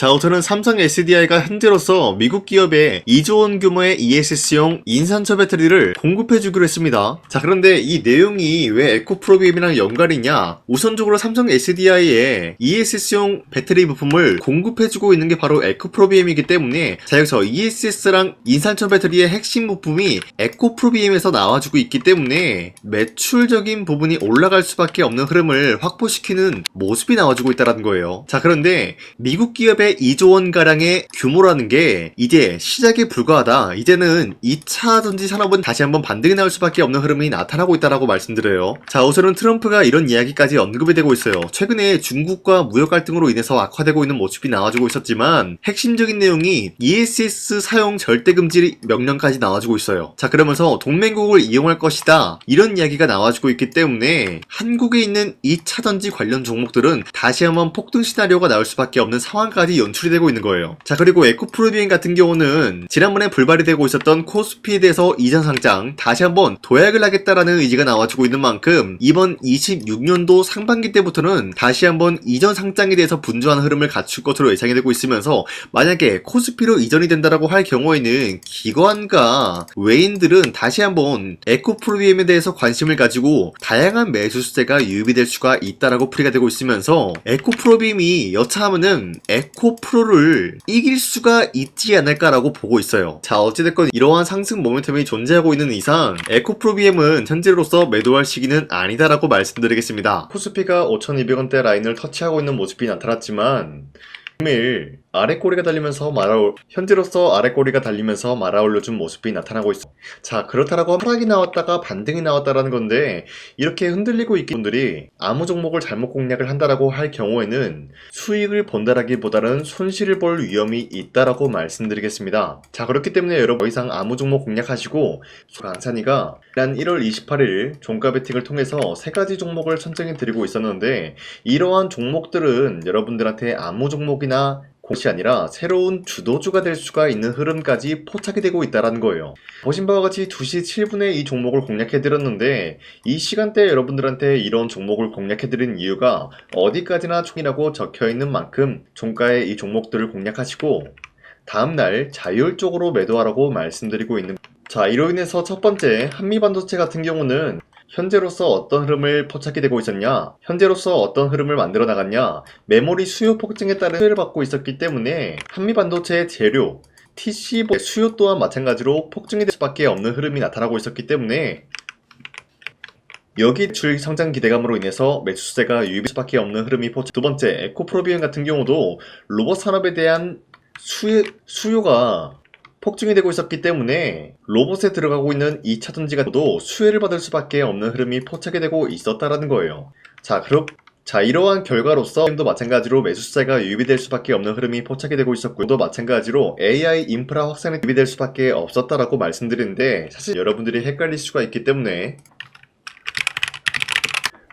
자, 우선은 삼성 SDI가 현재로서 미국 기업에 2조 원 규모의 ESS용 인산철 배터리를 공급해주기로 했습니다. 자, 그런데 이 내용이 왜 에코프로비엠이랑 연관이냐? 우선적으로 삼성 SDI에 ESS용 배터리 부품을 공급해주고 있는 게 바로 에코프로비엠이기 때문에, 자, 여기서 ESS랑 인산철 배터리의 핵심 부품이 에코프로비엠에서 나와주고 있기 때문에 매출적인 부분이 올라갈 수밖에 없는 흐름을 확보시키는 모습이 나와주고 있다는 거예요. 자, 그런데 미국 기업의 2조 원가량의 규모라는 게 이제 시작에 불과하다. 이제는 2차 전지 산업은 다시 한번 반등이 나올 수밖에 없는 흐름이 나타나고 있다라고 말씀드려요. 자, 우선은 트럼프가 이런 이야기까지 언급이 되고 있어요. 최근에 중국과 무역 갈등으로 인해서 악화되고 있는 모습이 나와주고 있었지만 핵심적인 내용이 ESS 사용 절대 금지 명령까지 나와주고 있어요. 자, 그러면서 동맹국을 이용할 것이다. 이런 이야기가 나와주고 있기 때문에 한국에 있는 2차 전지 관련 종목들은 다시 한번 폭등 시나리오가 나올 수밖에 없는 상황까지 연출이 되고 있는 거예요. 자, 그리고 에코프로비엠 같은 경우는 지난번에 불발이 되고 있었던 코스피에 대해서 이전 상장 다시 한번 도약을 하겠다라는 의지가 나와주고 있는 만큼 이번 26년도 상반기 때부터는 다시 한번 이전 상장에 대해서 분주한 흐름을 갖출 것으로 예상이 되고 있으면서, 만약에 코스피로 이전이 된다라고 할 경우에는 기관과 외인들은 다시 한번 에코프로비엠에 대해서 관심을 가지고 다양한 매수세가 유입이 될 수가 있다라고 풀이가 되고 있으면서, 에코프로비엠이 여차하면은 에코프로를 이길 수가 있지 않을까라고 보고 있어요. 자, 어찌됐건 이러한 상승 모멘텀이 존재하고 있는 이상 에코프로비엠은 현재로서 매도할 시기는 아니다라고 말씀드리겠습니다. 코스피가 5,200원대 라인을 터치하고 있는 모습이 나타났지만 금일 아래꼬리가 달리면서 현재로서 아래꼬리가 달리면서 말아올려준 모습이 나타나고 있어. 자, 그렇다라고 하락이 나왔다가 반등이 나왔다라는 건데, 이렇게 흔들리고 있는 분들이 아무 종목을 잘못 공략을 한다라고 할 경우에는 수익을 본다라기보다는 손실을 볼 위험이 있다라고 말씀드리겠습니다. 자, 그렇기 때문에 여러분 더 이상 아무 종목 공략하시고, 강산이가 지난 1월 28일 종가 베팅을 통해서 3가지 종목을 선정해 드리고 있었는데, 이러한 종목들은 여러분들한테 아무 종목이나 것이 아니라 새로운 주도주가 될 수가 있는 흐름까지 포착이 되고 있다는 거예요. 보신 바와 같이 2시 7분에 이 종목을 공략해드렸는데, 이 시간대에 여러분들한테 이런 종목을 공략해드린 이유가 어디까지나 총이라고 적혀있는 만큼 종가에 이 종목들을 공략하시고 다음날 자율적으로 매도하라고 말씀드리고 있는. 자, 이로 인해서 첫 번째 한미반도체 같은 경우는 현재로서 어떤 흐름을 포착이 되고 있었냐, 현재로서 어떤 흐름을 만들어 나갔냐, 메모리 수요 폭증에 따른 수혜를 받고 있었기 때문에 한미반도체의 재료 TC 수요 또한 마찬가지로 폭증이 될 수밖에 없는 흐름이 나타나고 있었기 때문에, 여기 매출 성장 기대감으로 인해서 매수세가 유입될 수밖에 없는 흐름이 포착. 두 번째, 에코프로비엠 같은 경우도 로봇 산업에 대한 수요가 폭증이 되고 있었기 때문에 로봇에 들어가고 있는 2차 전지가도 수혜를 받을 수밖에 없는 흐름이 포착이 되고 있었다라는 거예요. 자, 이러한 결과로서 도 마찬가지로 매수세가 유입이 될 수밖에 없는 흐름이 포착이 되고 있었고요. 또 마찬가지로 AI 인프라 확산이 유입이 될 수밖에 없었다라고 말씀드리는데, 사실 여러분들이 헷갈릴 수가 있기 때문에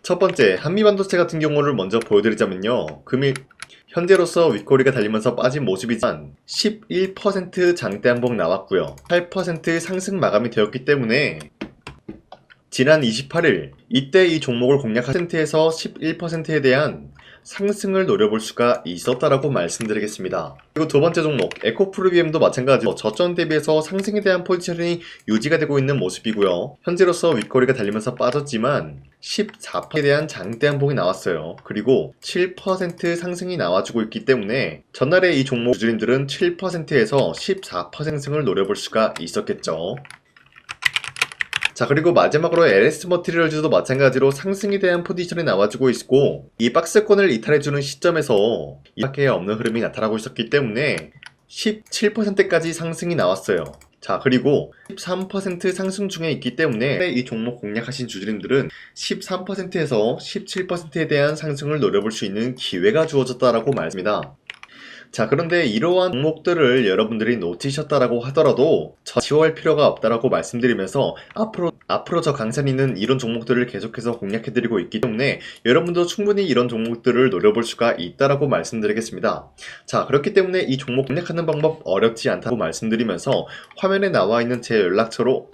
첫 번째 한미반도체 같은 경우를 먼저 보여드리자면요, 금일 현재로서 윗꼬리가 달리면서 빠진 모습이지만 11% 장대 한봉 나왔고요. 8% 상승 마감이 되었기 때문에 지난 28일 이때 이 종목을 공략한 %에서 11%에 대한 상승을 노려볼 수가 있었다라고 말씀드리겠습니다. 그리고 두 번째 종목 에코프로비엠도 마찬가지로 저점 대비해서 상승에 대한 포지션이 유지가 되고 있는 모습이고요. 현재로서 윗꼬리가 달리면서 빠졌지만 14%에 대한 장대 한봉이 나왔어요. 그리고 7% 상승이 나와주고 있기 때문에 전날에 이 종목 주주님들은 7%에서 14% 상승을 노려볼 수가 있었겠죠. 자, 그리고 마지막으로 LS 머티리얼즈도 마찬가지로 상승에 대한 포지션이 나와주고 있고, 이 박스권을 이탈해주는 시점에서 이밖에 없는 흐름이 나타나고 있었기 때문에 17%까지 상승이 나왔어요. 자, 그리고 13% 상승 중에 있기 때문에 이 종목 공략하신 주주님들은 13%에서 17%에 대한 상승을 노려볼 수 있는 기회가 주어졌다라고 말씀입니다. 자, 그런데 이러한 종목들을 여러분들이 놓치셨다라고 하더라도 지워할 필요가 없다라고 말씀드리면서, 앞으로 저 강산이는 이런 종목들을 계속해서 공략해드리고 있기 때문에 여러분도 충분히 이런 종목들을 노려볼 수가 있다라고 말씀드리겠습니다. 자, 그렇기 때문에 이 종목 공략하는 방법 어렵지 않다고 말씀드리면서 화면에 나와 있는 제 연락처로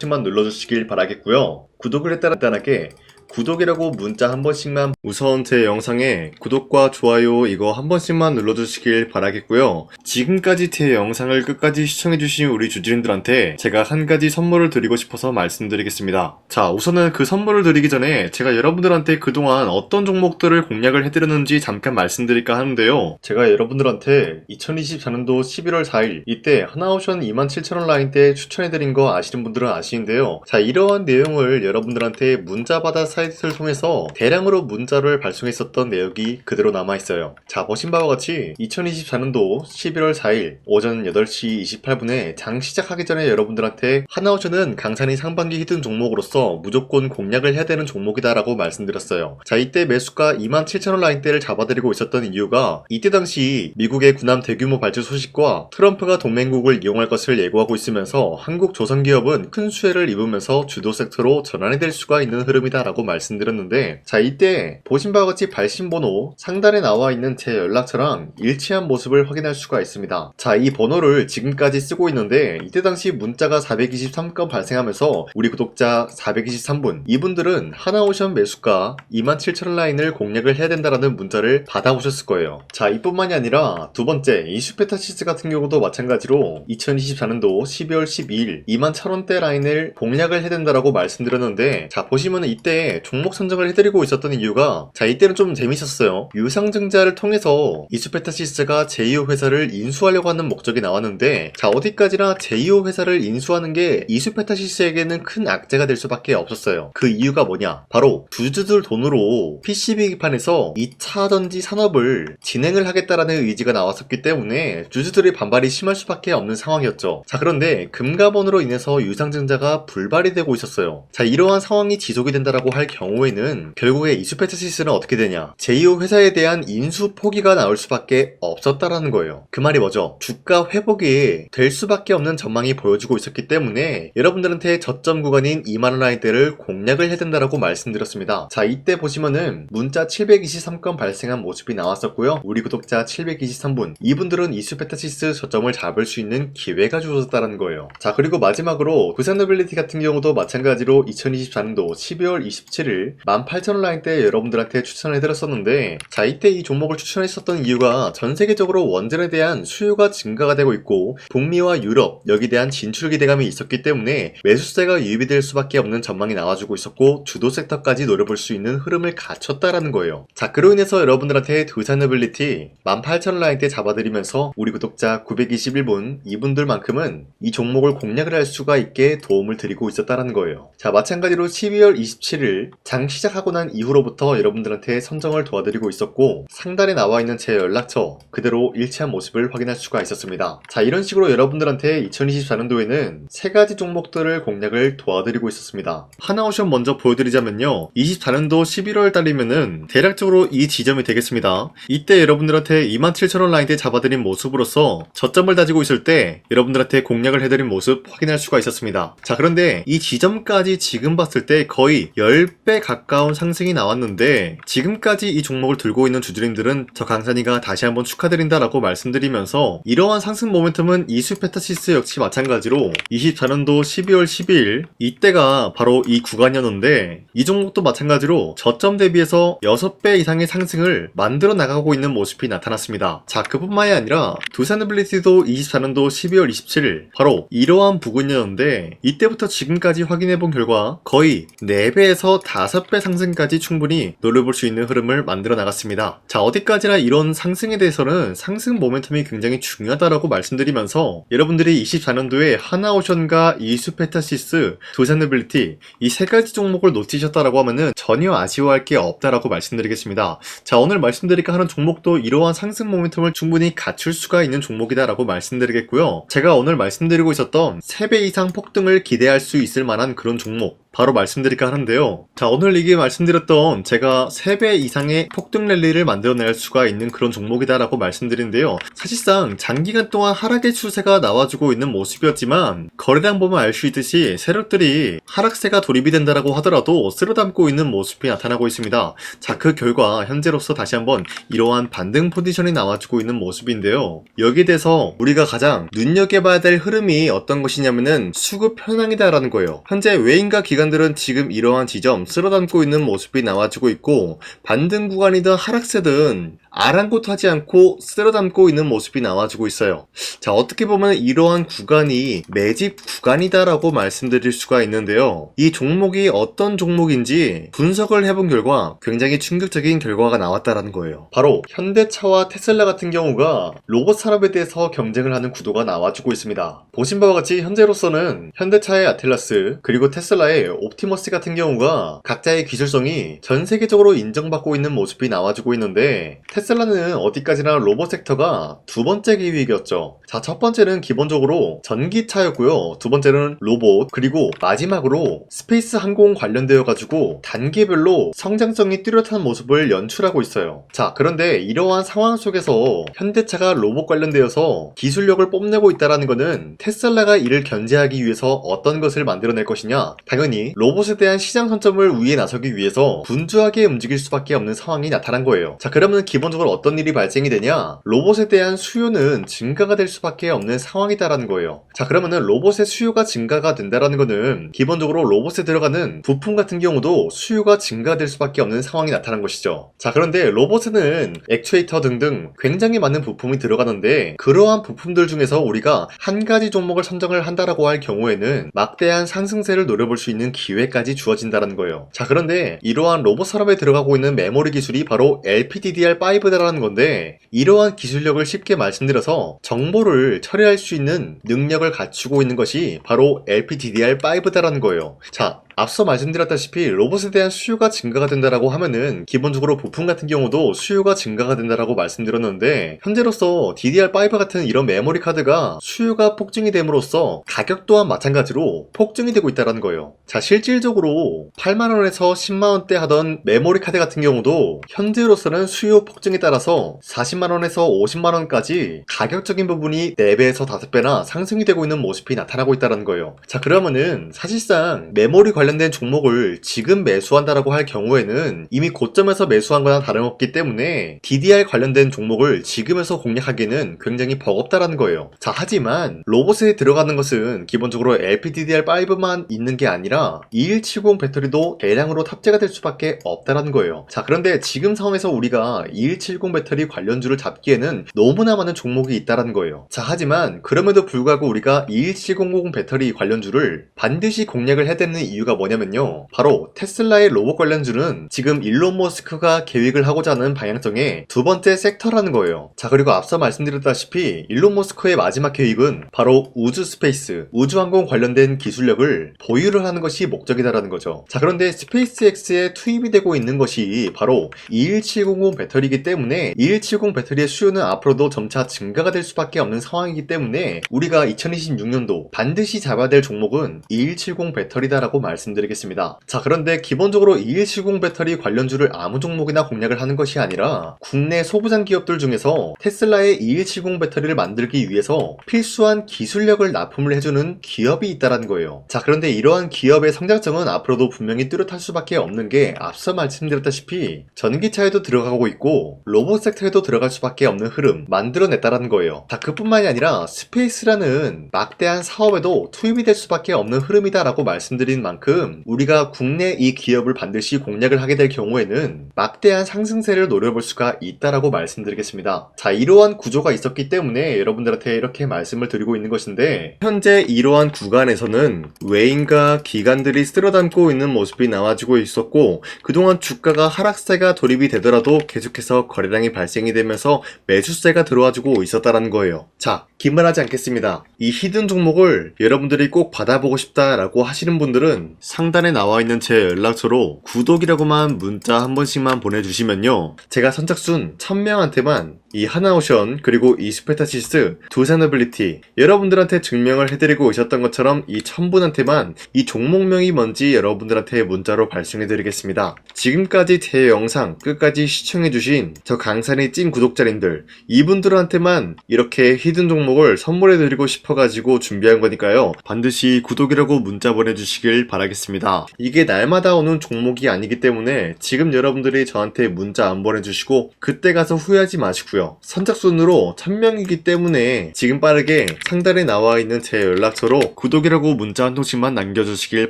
만 눌러주시길 바라겠고요. 구독을 했다는 간단하게 구독이라고 문자 한 번씩만, 우선 제 영상에 구독과 좋아요 이거 한 번씩만 눌러주시길 바라겠고요. 지금까지 제 영상을 끝까지 시청해주신 우리 주주님들한테 제가 한 가지 선물을 드리고 싶어서 말씀드리겠습니다. 자, 우선은 그 선물을 드리기 전에 제가 여러분들한테 그동안 어떤 종목들을 공략을 해드렸는지 잠깐 말씀드릴까 하는데요. 제가 여러분들한테 2024년도 11월 4일 이때 하나오션 27,000원 라인 때 추천해드린 거 아시는 분들은 아시는데요. 자, 이러한 내용을 여러분들한테 문자받아 사이트를 통해서 대량으로 문자를 발송했었던 내역이 그대로 남아있어요. 자, 보신 바와 같이 2024년도 11월 4일 오전 8시 28분에 장 시작하기 전에 여러분들한테 하나오션은 강산이 상반기 히든 종목으로서 무조건 공략을 해야 되는 종목이다 라고 말씀드렸어요. 자, 이때 매수가 27,000원 라인대를 잡아드리고 있었던 이유가 이때 당시 미국의 군함 대규모 발주 소식과 트럼프가 동맹국을 이용할 것을 예고하고 있으면서 한국 조선기업은 큰 수혜를 입으면서 주도 섹터로 전환이 될 수가 있는 흐름이다 라고 말씀드렸는데, 자, 이때 보신 바와 같이 발신번호 상단에 나와 있는 제 연락처랑 일치한 모습을 확인할 수가 있습니다. 자, 이 번호를 지금까지 쓰고 있는데 이때 당시 문자가 423건 발생하면서 우리 구독자 423분, 이분들은 하나오션 매수가 27,000원 라인을 공략을 해야 된다라는 문자를 받아오셨을 거예요. 자, 이뿐만이 아니라 두 번째 이슈페타시스 같은 경우도 마찬가지로 2024년도 12월 12일 21,000원대 라인을 공략을 해야 된다라고 말씀드렸는데, 자, 보시면은 이때 종목 선정을 해드리고 있었던 이유가, 자, 이때는 좀 재밌었어요. 유상증자를 통해서 이슈페타시스가 제2호 회사를 인수하려고 하는 목적이 나왔는데, 자, 어디까지나 제2호 회사를 인수하는 게 이슈페타시스에게는 큰 악재가 될 수밖에 없었어요. 그 이유가 뭐냐? 바로 주주들 돈으로 PCB 기판에서 2차 전지 산업을 진행을 하겠다라는 의지가 나왔었기 때문에 주주들의 반발이 심할 수밖에 없는 상황이었죠. 자, 그런데 금가번으로 인해서 유상증자가 불발이 되고 있었어요. 자, 이러한 상황이 지속이 된다라고 할 경우에는 결국에 이슈페타시스는 어떻게 되냐? 제2호 회사에 대한 인수 포기가 나올 수밖에 없었다라는 거예요. 그 말이 뭐죠? 주가 회복이 될 수밖에 없는 전망이 보여지고 있었기 때문에 여러분들한테 저점 구간인 2만원 라인대를 공략을 해야 된다라고 말씀드렸습니다. 자, 이때 보시면은 문자 723건 발생한 모습이 나왔었고요. 우리 구독자 723분, 이분들은 이슈페타시스 저점을 잡을 수 있는 기회가 주어졌다는 거예요. 자, 그리고 마지막으로 부산노빌리티 같은 경우도 마찬가지로 2024년도 12월 27일 18,000원 라인대 여러분들한테 추천을 해드렸었는데, 자, 이때 이 종목을 추천했었던 이유가 전 세계적으로 원전에 대한 수요가 증가가 되고 있고 북미와 유럽 여기에 대한 진출 기대감이 있었기 때문에 매수세가 유입이 될 수밖에 없는 전망이 나와주고 있었고 주도 섹터까지 노려볼 수 있는 흐름을 갖췄다라는 거예요. 자, 그로 인해서 여러분들한테 두산노빌리티 18,000원 라인대 잡아드리면서 우리 구독자 921분, 이분들만큼은 이 종목을 공략을 할 수가 있게 도움을 드리고 있었다라는 거예요. 자, 마찬가지로 12월 27일 장 시작하고 난 이후로부터 여러분들한테 선정을 도와드리고 있었고 상단에 나와 있는 제 연락처 그대로 일치한 모습을 확인할 수가 있었습니다. 자, 이런 식으로 여러분들한테 2024년도에는 세 가지 종목들을 공략을 도와드리고 있었습니다. 하나오션 먼저 보여드리자면요, 24년도 11월 달이면은 대략적으로 이 지점이 되겠습니다. 이때 여러분들한테 27,000원 라인대 잡아드린 모습으로서 저점을 다지고 있을 때 여러분들한테 공략을 해드린 모습 확인할 수가 있었습니다. 자, 그런데 이 지점까지 지금 봤을 때 거의 10배 가까운 상승이 나왔는데, 지금까지 이 종목을 들고 있는 주주님들은 저 강산이가 다시 한번 축하드린다라고 말씀드리면서, 이러한 상승 모멘텀은 이슈페타시스 역시 마찬가지로 24년도 12월 12일 이때가 바로 이 구간이었는데, 이 종목도 마찬가지로 저점 대비해서 6배 이상의 상승을 만들어 나가고 있는 모습이 나타났습니다. 자, 그뿐만이 아니라 두산노빌리티도 24년도 12월 27일 바로 이러한 부근이었는데, 이때부터 지금까지 확인해본 결과 거의 4배에서 5배 상승까지 충분히 노려볼 수 있는 흐름을 만들어 나갔습니다. 자, 어디까지나 이런 상승에 대해서는 상승 모멘텀이 굉장히 중요하다라고 말씀드리면서 여러분들이 24년도에 하나오션과 이슈페타시스, 두산노빌리티 이 세 가지 종목을 놓치셨다라고 하면은 전혀 아쉬워할 게 없다라고 말씀드리겠습니다. 자, 오늘 말씀드릴까 하는 종목도 이러한 상승 모멘텀을 충분히 갖출 수가 있는 종목이다라고 말씀드리겠고요. 제가 오늘 말씀드리고 있었던 3배 이상 폭등을 기대할 수 있을 만한 그런 종목 바로 말씀드릴까 하는데요. 자, 오늘 이게 말씀드렸던 제가 3배 이상의 폭등 랠리를 만들어낼 수가 있는 그런 종목이다라고 말씀드리는데요. 사실상 장기간 동안 하락의 추세가 나와주고 있는 모습이었지만 거래량 보면 알 수 있듯이 세력들이 하락세가 돌입이 된다라고 하더라도 쓸어담고 있는 모습이 나타나고 있습니다. 자, 그 결과 현재로서 다시 한번 이러한 반등 포지션이 나와주고 있는 모습인데요. 여기에 대해서 우리가 가장 눈여겨봐야 될 흐름이 어떤 것이냐면은 수급 현황이다라는 거예요. 현재 외인과 기관 기관들은 지금 이러한 지점 쓸어담고 있는 모습이 나와주고 있고, 반등 구간이든 하락세든 아랑곳하지 않고 쓸어담고 있는 모습이 나와주고 있어요. 자, 어떻게 보면 이러한 구간이 매집 구간이다라고 말씀드릴 수가 있는데요. 이 종목이 어떤 종목인지 분석을 해본 결과 굉장히 충격적인 결과가 나왔다라는 거예요. 바로 현대차와 테슬라 같은 경우가 로봇 산업에 대해서 경쟁을 하는 구도가 나와주고 있습니다. 보신 바와 같이 현재로서는 현대차의 아틀라스 그리고 테슬라의 옵티머스 같은 경우가 각자의 기술성이 전 세계적으로 인정받고 있는 모습이 나와주고 있는데, 테슬라는 어디까지나 로봇 섹터가 두 번째 기획이었죠. 자, 첫 번째는 기본적으로 전기차였고요. 두 번째는 로봇, 그리고 마지막으로 스페이스 항공 관련되어 가지고 단계별로 성장성이 뚜렷한 모습을 연출하고 있어요. 자, 그런데 이러한 상황 속에서 현대차가 로봇 관련되어서 기술력을 뽐내고 있다는 것은 테슬라가 이를 견제하기 위해서 어떤 것을 만들어낼 것이냐? 당연히 로봇에 대한 시장 선점을 위해 나서기 위해서 분주하게 움직일 수밖에 없는 상황이 나타난 거예요. 자, 그러면 기본적으로 어떤 일이 발생이 되냐? 로봇에 대한 수요는 증가가 될 수밖에 없는 상황이다라는 거예요. 자, 그러면은 로봇의 수요가 증가가 된다라는 거는 기본적으로 로봇에 들어가는 부품 같은 경우도 수요가 증가될 수밖에 없는 상황이 나타난 것이죠. 자, 그런데 로봇에는 액추에이터 등등 굉장히 많은 부품이 들어가는데, 그러한 부품들 중에서 우리가 한 가지 종목을 선정을 한다라고 할 경우에는 막대한 상승세를 노려볼 수 있는 기회까지 주어진다는 거예요. 자, 그런데 이러한 로봇 산업에 들어가고 있는 메모리 기술이 바로 LPDDR5다라는 건데, 이러한 기술력을 쉽게 말씀드려서 정보를 처리할 수 있는 능력을 갖추고 있는 것이 바로 LPDDR5다라는 거예요. 자, 앞서 말씀드렸다시피 로봇에 대한 수요가 증가가 된다라고 하면은 기본적으로 부품 같은 경우도 수요가 증가가 된다라고 말씀드렸는데, 현재로서 DDR5 같은 이런 메모리 카드가 수요가 폭증이 됨으로써 가격 또한 마찬가지로 폭증이 되고 있다는 거예요. 자, 실질적으로 8만원에서 10만원대 하던 메모리 카드 같은 경우도 현재로서는 수요 폭증에 따라서 40만원에서 50만원까지 가격적인 부분이 4배에서 5배나 상승이 되고 있는 모습이 나타나고 있다는 거예요. 자, 그러면은 사실상 메모리 관련된 종목을 지금 매수한다라고 할 경우에는 이미 고점에서 매수한 거나 다름없기 때문에 DDR 관련된 종목을 지금에서 공략하기에는 굉장히 버겁다라는 거예요. 자, 하지만 로봇에 들어가는 것은 기본적으로 LPDDR5만 있는 게 아니라 2170 배터리도 대량으로 탑재가 될 수밖에 없다라는 거예요. 자, 그런데 지금 상황에서 우리가 2170 배터리 관련주를 잡기에는 너무나 많은 종목이 있다라는 거예요. 자, 하지만 그럼에도 불구하고 우리가 21700 배터리 관련주를 반드시 공략을 해야 되는 이유가 뭐냐면요, 바로 테슬라의 로봇 관련주는 지금 일론 머스크가 계획을 하고자 하는 방향성의 두 번째 섹터라는 거예요. 자, 그리고 앞서 말씀드렸다시피 일론 머스크의 마지막 계획은 바로 우주 스페이스, 우주항공 관련된 기술력을 보유를 하는 것이 목적이다라는 거죠. 자, 그런데 스페이스X에 투입이 되고 있는 것이 바로 21700 배터리이기 때문에 2170 배터리의 수요는 앞으로도 점차 증가가 될 수밖에 없는 상황이기 때문에 우리가 2026년도 반드시 잡아야 될 종목은 2170 배터리다라고 말씀드리겠습니다. 자, 그런데 기본적으로 2170 배터리 관련주를 아무 종목이나 공략을 하는 것이 아니라 국내 소부장 기업들 중에서 테슬라의 2170 배터리를 만들기 위해서 필수한 기술력을 납품을 해주는 기업이 있다는 거예요. 자, 그런데 이러한 기업의 성장성은 앞으로도 분명히 뚜렷할 수밖에 없는 게 앞서 말씀드렸다시피 전기차에도 들어가고 있고 로봇 섹터에도 들어갈 수밖에 없는 흐름 만들어냈다는 거예요. 자, 그뿐만이 아니라 스페이스라는 막대한 사업에도 투입이 될 수밖에 없는 흐름이다라고 말씀드린 만큼 우리가 국내 이 기업을 반드시 공략을 하게 될 경우에는 막대한 상승세를 노려볼 수가 있다라고 말씀드리겠습니다. 자, 이러한 구조가 있었기 때문에 여러분들한테 이렇게 말씀을 드리고 있는 것인데, 현재 이러한 구간에서는 외인과 기관들이 쓸어담고 있는 모습이 나와주고 있었고, 그동안 주가가 하락세가 돌입이 되더라도 계속해서 거래량이 발생이 되면서 매수세가 들어와주고 있었다는 거예요. 자, 긴말하지 않겠습니다. 이 히든 종목을 여러분들이 꼭 받아보고 싶다라고 하시는 분들은 상단에 나와있는 제 연락처로 구독이라고만 문자 한 번씩만 보내주시면요, 제가 선착순 1000명한테만 이 하나오션 그리고 이 스페타시스 두 사너빌리티 여러분들한테 증명을 해드리고 오셨던 것처럼 이 1000분한테만 이 종목명이 뭔지 여러분들한테 문자로 발송해드리겠습니다. 지금까지 제 영상 끝까지 시청해주신 저 강산의 찐 구독자님들, 이분들한테만 이렇게 히든 종목을 선물해드리고 싶어가지고 준비한 거니까요, 반드시 구독이라고 문자 보내주시길 바라겠습니다. 이게 날마다 오는 종목이 아니기 때문에 지금 여러분들이 저한테 문자 안 보내주시고 그때 가서 후회하지 마시고요. 부탁드릴게요. 선착순으로 1000명이기 때문에 지금 빠르게 상단에 나와 있는 제 연락처로 구독이라고 문자 한 통씩만 남겨주시길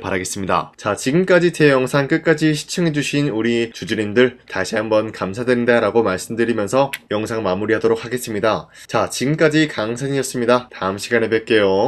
바라겠습니다. 자, 지금까지 제 영상 끝까지 시청해주신 우리 주주님들 다시 한번 감사드린다 라고 말씀드리면서 영상 마무리하도록 하겠습니다. 자, 지금까지 강산이었습니다. 다음 시간에 뵐게요.